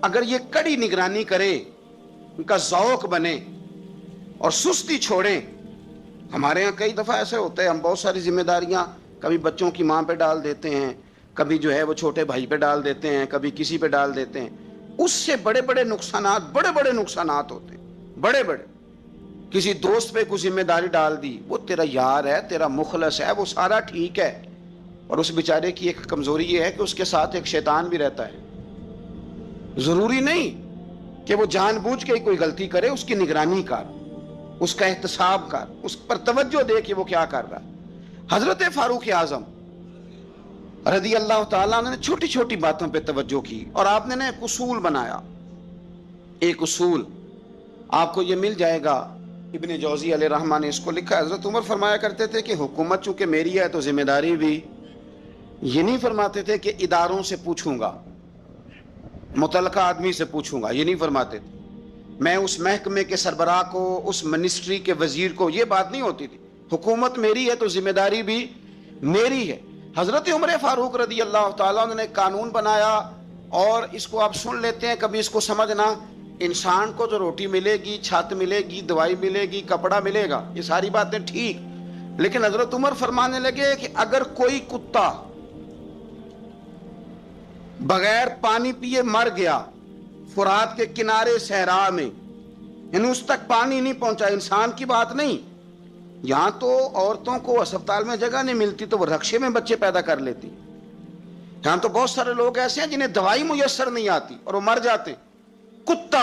اگر یہ کڑی نگرانی کرے، ان کا ذوق بنے اور سستی چھوڑیں. ہمارے ہاں کئی دفعہ ایسے ہوتا ہے، ہم بہت ساری ذمہ داریاں کبھی بچوں کی ماں پہ ڈال دیتے ہیں، کبھی جو ہے وہ چھوٹے بھائی پہ ڈال دیتے ہیں، کبھی کسی پہ ڈال دیتے ہیں. اس سے بڑے بڑے نقصانات ہوتے ہیں، بڑے بڑے. کسی دوست پہ کوئی ذمہ داری ڈال دی، وہ تیرا یار ہے، تیرا مخلص ہے، وہ سارا ٹھیک ہے، اور اس بیچارے کی ایک کمزوری یہ ہے کہ اس کے ساتھ ایک شیطان بھی رہتا ہے. ضروری نہیں کہ وہ جان بوجھ کے کوئی غلطی کرے، اس کی نگرانی کر، اس کا احتساب کر، اس پر توجہ دے کہ وہ کیا کر رہا ہے. حضرت فاروق اعظم رضی اللہ تعالیٰ نے چھوٹی چھوٹی باتوں پہ توجہ کی، اور آپ نے ایک اصول بنایا. ایک اصول آپ کو یہ مل جائے گا، ابن جوزی علیہ رحمہ نے اس کو لکھا. حضرت عمر فرمایا کرتے تھے کہ حکومت چونکہ میری ہے تو ذمہ داری بھی. یہ نہیں فرماتے تھے کہ اداروں سے پوچھوں گا، متعلقہ آدمی سے پوچھوں گا، یہ نہیں فرماتے تھے. میں اس محکمے کے سربراہ کو، اس منسٹری کے وزیر کو، یہ بات نہیں ہوتی تھی. حکومت میری ہے تو ذمہ داری بھی میری ہے. حضرت عمر فاروق رضی اللہ تعالیٰ نے قانون بنایا، اور اس کو آپ سن لیتے ہیں، کبھی اس کو سمجھنا. انسان کو جو روٹی ملے گی، چھت ملے گی، دوائی ملے گی، کپڑا ملے گا، یہ ساری باتیں ٹھیک، لیکن حضرت عمر فرمانے لگے کہ اگر کوئی کتا بغیر پانی پیے مر گیا فرات کے کنارے صحرا میں، یعنی اس تک پانی نہیں پہنچا، انسان کی بات نہیں. یہاں تو عورتوں کو ہسپتال میں جگہ نہیں ملتی تو وہ رکشے میں بچے پیدا کر لیتی. یہاں تو بہت سارے لوگ ایسے ہیں جنہیں دوائی میسر نہیں آتی اور وہ مر جاتے. کتا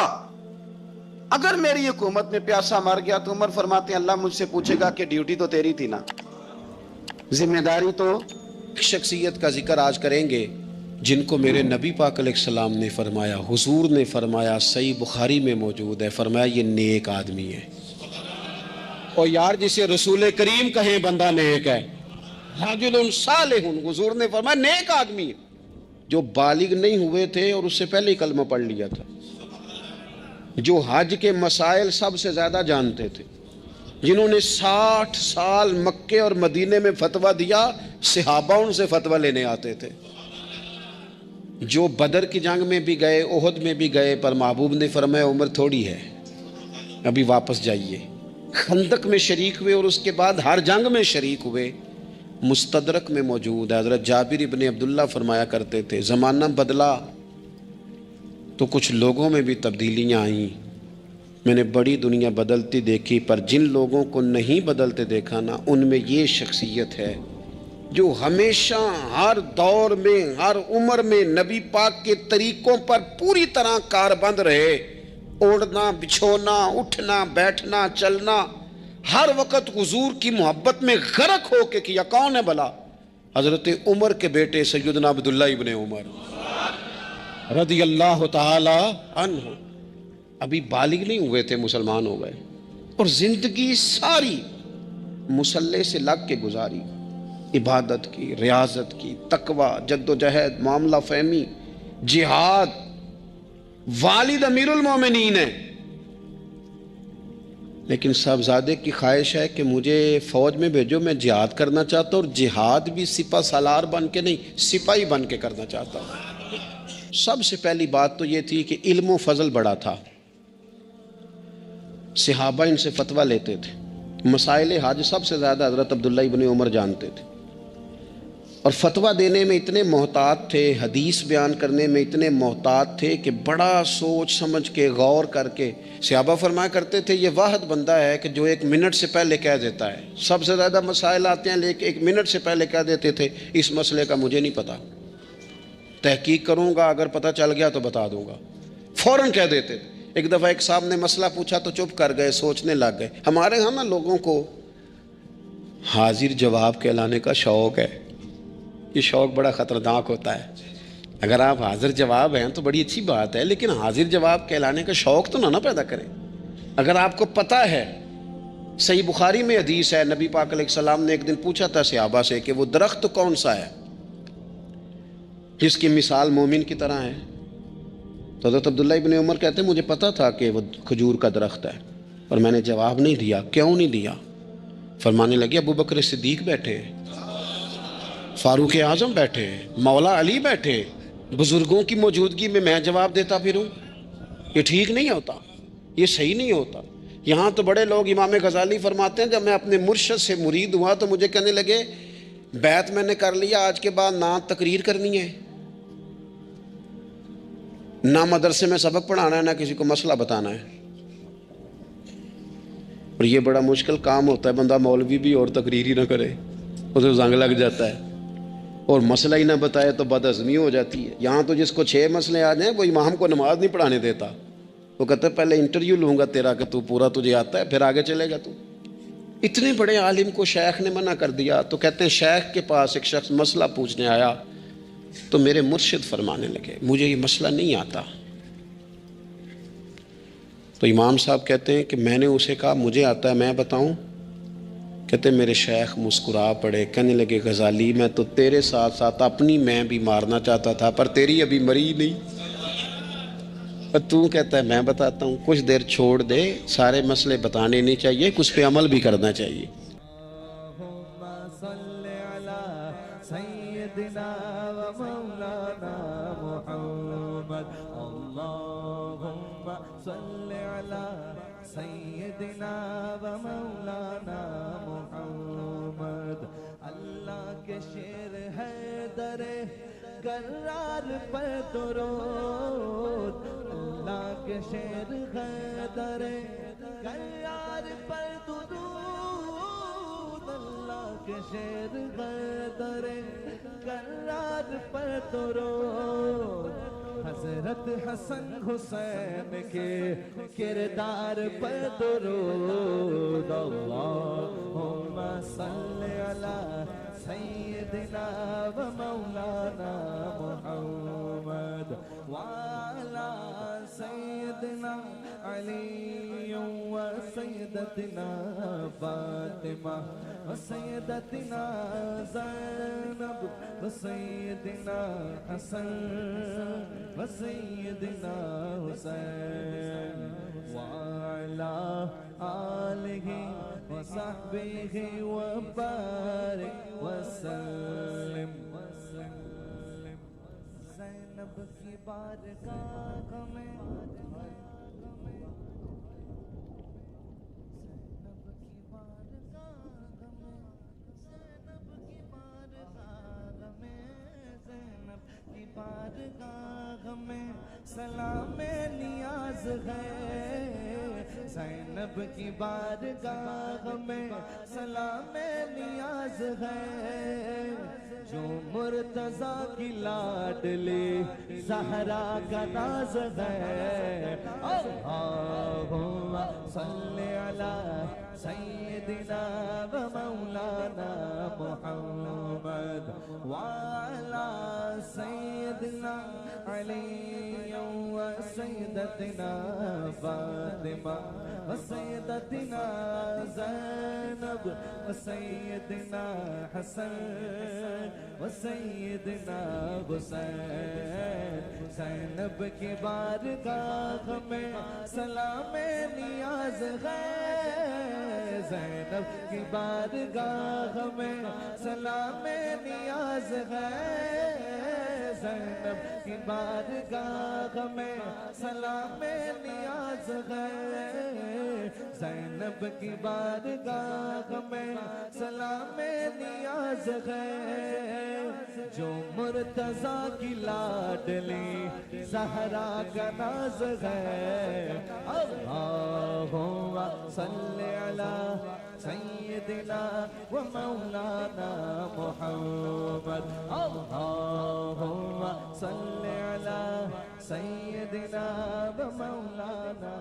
اگر میری حکومت میں پیاسا مر گیا تو عمر فرماتے ہیں اللہ مجھ سے پوچھے گا کہ ڈیوٹی تو تیری تھی نا، ذمہ داری تو. شخصیت کا ذکر آج کریں گے جن کو میرے نبی پاک علیہ السلام نے فرمایا، حضور نے فرمایا، صحیح بخاری میں موجود ہے، فرمایا یہ نیک آدمی ہے. اور یار جسے رسول کریم کہیں بندہ نیک ہے، رجل صالح، حضور نے فرمایا نیک آدمی ہے. جو بالغ نہیں ہوئے تھے اور اس سے پہلے ہی کلمہ پڑھ لیا تھا، جو حج کے مسائل سب سے زیادہ جانتے تھے، جنہوں نے 60 سال مکے اور مدینے میں فتویٰ دیا، صحابہ ان سے فتویٰ لینے آتے تھے. جو بدر کی جنگ میں بھی گئے، احد میں بھی گئے، پر محبوب نے فرمایا عمر تھوڑی ہے، ابھی واپس جائیے. خندق میں شریک ہوئے اور اس کے بعد ہر جنگ میں شریک ہوئے. مستدرک میں موجود ہے. حضرت جابر ابن عبداللہ فرمایا کرتے تھے زمانہ بدلا تو کچھ لوگوں میں بھی تبدیلیاں آئیں. میں نے بڑی دنیا بدلتی دیکھی، پر جن لوگوں کو نہیں بدلتے دیکھا نا، ان میں یہ شخصیت ہے جو ہمیشہ ہر دور میں، ہر عمر میں نبی پاک کے طریقوں پر پوری طرح کاربند رہے. اوڑھنا، بچھونا، اٹھنا، بیٹھنا، چلنا، ہر وقت حضور کی محبت میں غرق ہو کے کیا. کون ہے بھلا؟ حضرت عمر کے بیٹے سیدنا عبداللہ ابن عمر رضی اللہ تعالی عنہ. ابھی بالغ نہیں ہوئے تھے، مسلمان ہو گئے، اور زندگی ساری مصلے سے لگ کے گزاری. عبادت کی، ریاضت کی، تقوی، جد و جہد، معاملہ فہمی، جہاد. والد امیر المومنین ہے، لیکن صاحبزادے کی خواہش ہے کہ مجھے فوج میں بھیجو، میں جہاد کرنا چاہتا ہوں، اور جہاد بھی سپہ سالار بن کے نہیں، سپاہی بن کے کرنا چاہتا ہوں. سب سے پہلی بات تو یہ تھی کہ علم و فضل بڑا تھا. صحابہ ان سے فتویٰ لیتے تھے. مسائل حج سب سے زیادہ حضرت عبداللہ ابن عمر جانتے تھے، اور فتویٰ دینے میں اتنے محتاط تھے، حدیث بیان کرنے میں اتنے محتاط تھے کہ بڑا سوچ سمجھ کے، غور کر کے. صحابہ فرمایا کرتے تھے یہ واحد بندہ ہے کہ جو 1 منٹ سے پہلے کہہ دیتا ہے. سب سے زیادہ مسائل آتے ہیں لیکن 1 منٹ سے پہلے کہہ دیتے تھے اس مسئلے کا مجھے نہیں پتا، تحقیق کروں گا، اگر پتہ چل گیا تو بتا دوں گا. فوراً کہہ دیتے تھے. ایک دفعہ ایک صاحب نے مسئلہ پوچھا تو چپ کر گئے، سوچنے لگ گئے. ہمارے ہاں نا لوگوں کو حاضر جواب کہلانے کا شوق ہے. یہ شوق بڑا خطرناک ہوتا ہے. اگر آپ حاضر جواب ہیں تو بڑی اچھی بات ہے، لیکن حاضر جواب کہلانے کا شوق تو نہ پیدا کریں. اگر آپ کو پتہ ہے، صحیح بخاری میں حدیث ہے، نبی پاک علیہ السلام نے ایک دن پوچھا تھا صحابہ سے کہ وہ درخت کون سا ہے؟ جس کی مثال مومن کی طرح ہے. تو حضرت عبداللہ ابن عمر کہتے ہیں مجھے پتا تھا کہ وہ کھجور کا درخت ہے اور میں نے جواب نہیں دیا. کیوں نہیں دیا؟ فرمانے لگے ابو بکر صدیق بیٹھے، فاروق اعظم بیٹھے، مولا علی بیٹھے، بزرگوں کی موجودگی میں جواب دیتا پھروں؟ یہ ٹھیک نہیں ہوتا، یہ صحیح نہیں ہوتا. یہاں تو بڑے لوگ، امام غزالی فرماتے ہیں جب میں اپنے مرشد سے مرید ہوا تو مجھے کہنے لگے بیعت میں نے کر لیا، آج کے بعد نہ تقریر کرنی ہے، نہ مدرسے میں سبق پڑھانا ہے، نہ کسی کو مسئلہ بتانا ہے. اور یہ بڑا مشکل کام ہوتا ہے، بندہ مولوی بھی اور تقریر ہی نہ کرے، اسے زنگ لگ جاتا ہے، اور مسئلہ ہی نہ بتائے تو بد ہضمی ہو جاتی ہے. یہاں تو جس کو 6 مسئلے آ جائیں وہ امام کو نماز نہیں پڑھانے دیتا، وہ کہتا ہے پہلے انٹرویو لوں گا تیرا کہ تو پورا تجھے آتا ہے پھر آگے چلے گا. تو اتنے بڑے عالم کو شیخ نے منع کر دیا. تو کہتے ہیں شیخ کے پاس ایک شخص مسئلہ پوچھنے آیا تو میرے مرشد فرمانے لگے مجھے یہ مسئلہ نہیں آتا. تو امام صاحب کہتے ہیں کہ میں نے اسے کہا مجھے آتا ہے، میں بتاؤں؟ کہتے ہیں میرے شیخ مسکرا پڑے، کہنے لگے غزالی میں تو تیرے ساتھ ساتھ اپنی میں بھی مارنا چاہتا تھا پر تیری ابھی مری نہیں. پر تو کہتا ہے میں بتاتا ہوں. کچھ دیر چھوڑ دے، سارے مسئلے بتانے نہیں چاہیے، کچھ پہ عمل بھی کرنا چاہیے. سیدنا و مولانا محمد. اللہ کے شیر ہے در کرار پر درود، اللہ کے شیر ہے در کرار پر درود، اللہ کے شیر ہے در کرار پر درود. حضرت حسن حسین کے کردار پر درود. اللہم صلی علی سیدنا و مولانا محمد وعلی سیدنا علی و سیدتنا فاطمہ و سیدتنا زینب و سیدنا حسن و سیدنا حسین وعلی آلہ و صحبہ و بارک وسلم. زینب کی بارگاہ میں بارگاہ میں سلام نیاز ہے، زینب کی بارگاہ میں سلام نیاز ہے. جو مرتضیٰ کی لاڈلی زہرا کا ناز ہے. اللہم صلی علی سیدنا و مولانا محمد وعلی سیدنا علی و سیدتنا فاطمہ و سیدتنا زینب و سیدنا حسن و سیدنا حسین. زینب کی بارگاہ میں سلام نیاز ہے، زینب کی بارگاہ میں سلام نیاز ہے، زینب کی بارگاہ میں سلام نیاز ہے، زینب کی بارگاہ میں سلام نیاز ہے. جو مرتضیٰ کی لاڈلی زہرا کا ناز ہے. اللہم صلی علی سیدنا و مولانا محمد. اللہم صلی علی سیدنا و مولانا